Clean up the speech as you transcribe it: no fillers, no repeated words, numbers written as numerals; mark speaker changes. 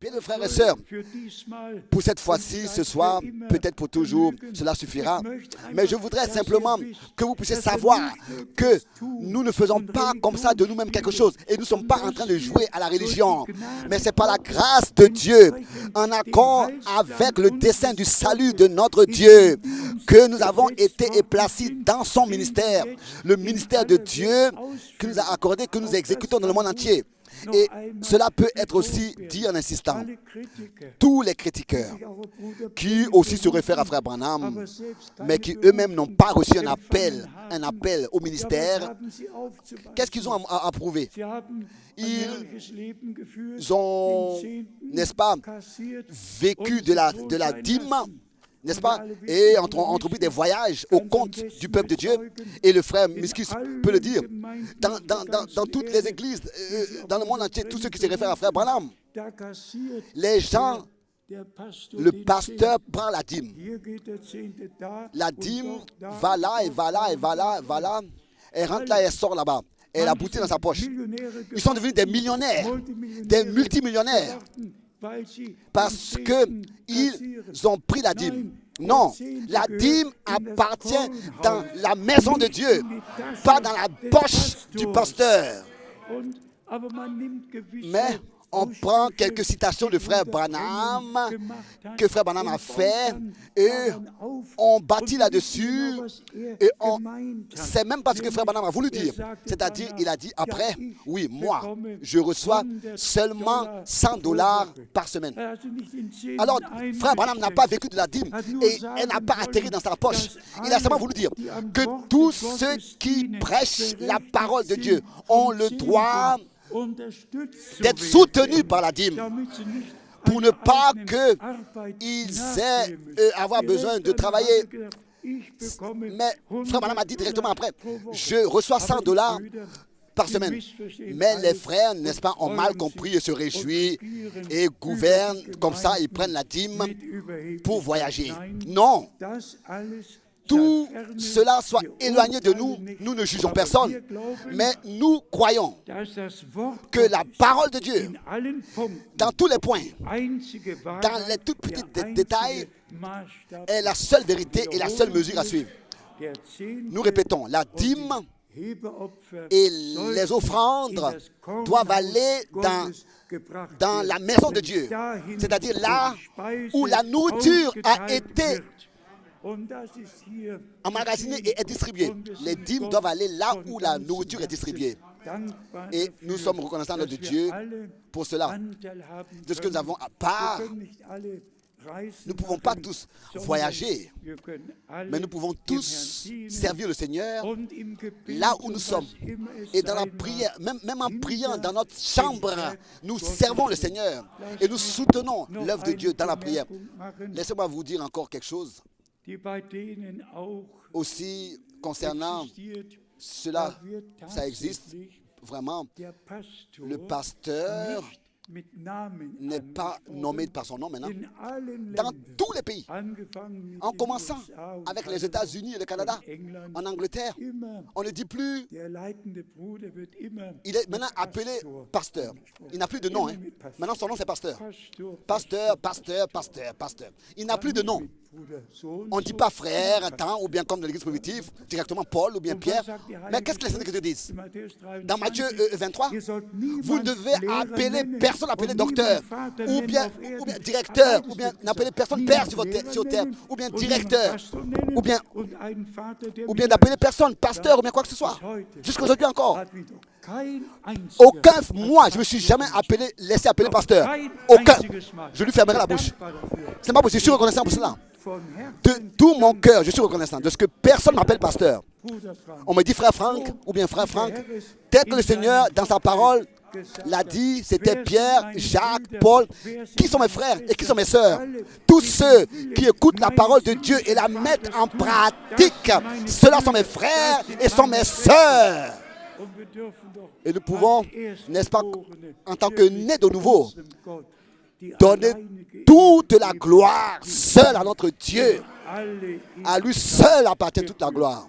Speaker 1: Bien, frères et sœurs, pour cette fois-ci, ce soir, peut-être pour toujours, cela suffira. Mais je voudrais simplement que vous puissiez savoir que nous ne faisons pas comme ça de nous-mêmes quelque chose. Et nous ne sommes pas en train de jouer à la religion. Mais c'est par la grâce de Dieu, en accord avec le dessein du salut de notre Dieu, que nous avons été placés dans son ministère. Le ministère de Dieu qui nous a accordé, que nous exécutons dans le monde entier. Et cela peut être aussi dit en insistant. Tous les critiqueurs qui aussi se réfèrent à Frère Branham, mais qui eux-mêmes n'ont pas reçu un appel au ministère, qu'est-ce qu'ils ont à prouver? Ils ont, n'est-ce pas, vécu de la dîme, n'est-ce pas, et entrepris des voyages au compte du peuple de Dieu. Et le frère Miskus peut le dire. Dans toutes les églises, dans le monde entier, tous ceux qui se réfèrent à frère Branham, les gens, le pasteur prend la dîme. La dîme va là, et va là, et va là, et va là. Elle rentre là et elle sort là-bas. Elle a bouté dans sa poche. Ils sont devenus des millionnaires, des multimillionnaires. Parce qu'ils ont pris la dîme. Non, la dîme appartient dans la maison de Dieu, pas dans la poche du pasteur. Mais on prend quelques citations de frère Branham, que frère Branham a fait, et on bâtit là-dessus, et on sait même pas ce que frère Branham a voulu dire. C'est-à-dire, il a dit après, oui, moi, je reçois seulement $100 par semaine. Alors, frère Branham n'a pas vécu de la dîme, et elle n'a pas atterri dans sa poche. Il a seulement voulu dire que tous ceux qui prêchent la parole de Dieu ont le droit d'être soutenus par la dîme, pour ne pas qu'ils aient avoir besoin de travailler. Mais frère Branham a dit directement après, je reçois $100 par semaine. Mais les frères, n'est-ce pas, ont mal compris et se réjouissent et gouvernent comme ça, ils prennent la dîme pour voyager. Non! Tout cela soit éloigné de nous, nous ne jugeons personne, mais nous croyons que la parole de Dieu, dans tous les points, dans les tout petits détails, est la seule vérité et la seule mesure à suivre. Nous répétons, la dîme et les offrandes doivent aller dans la maison de Dieu, c'est-à-dire là où la nourriture a été emmagasinée et est distribuée. Les dîmes doivent aller là où la nourriture est distribuée. Et nous sommes reconnaissants de Dieu pour cela, de ce que nous avons à part. Nous ne pouvons pas tous voyager, mais nous pouvons tous servir le Seigneur là où nous sommes. Et dans la prière, même en priant dans notre chambre, nous servons le Seigneur et nous soutenons l'œuvre de Dieu dans la prière. Laissez-moi vous dire encore quelque chose. Aussi, concernant cela, ça existe vraiment. Le pasteur n'est pas nommé par son nom maintenant. Dans tous les pays, en commençant avec les États-Unis et le Canada, en Angleterre, on ne dit plus, il est maintenant appelé pasteur. Il n'a plus de nom. Maintenant son nom c'est pasteur. Pasteur, pasteur, pasteur, pasteur. Il n'a plus de nom. On ne dit pas frère, tant, ou bien comme dans l'église primitive, directement Paul ou bien Pierre. Mais qu'est-ce que les Saintes Écritures disent? Dans Matthieu 23, vous ne devez appeler personne, appeler docteur, ou bien directeur, ou bien n'appeler personne père sur terre, ou bien directeur, ou bien d'appeler personne pasteur, ou bien quoi que ce soit. Jusqu'à aujourd'hui encore. Aucun, moi, je ne me suis jamais laissé appeler pasteur. Aucun. Je lui fermerai la bouche. C'est pas possible, je suis reconnaissant pour cela. De tout mon cœur, je suis reconnaissant de ce que personne m'appelle pasteur. On me dit frère Franck ou bien frère Franck. Tel que le Seigneur, dans sa parole, l'a dit, c'était Pierre, Jacques, Paul. Qui sont mes frères et qui sont mes sœurs? Tous ceux qui écoutent la parole de Dieu et la mettent en pratique, ceux-là sont mes frères et sont mes sœurs. Et nous pouvons, n'est-ce pas, en tant que nés de nouveau, donner toute la gloire seule à notre Dieu. À lui seul appartient toute la gloire.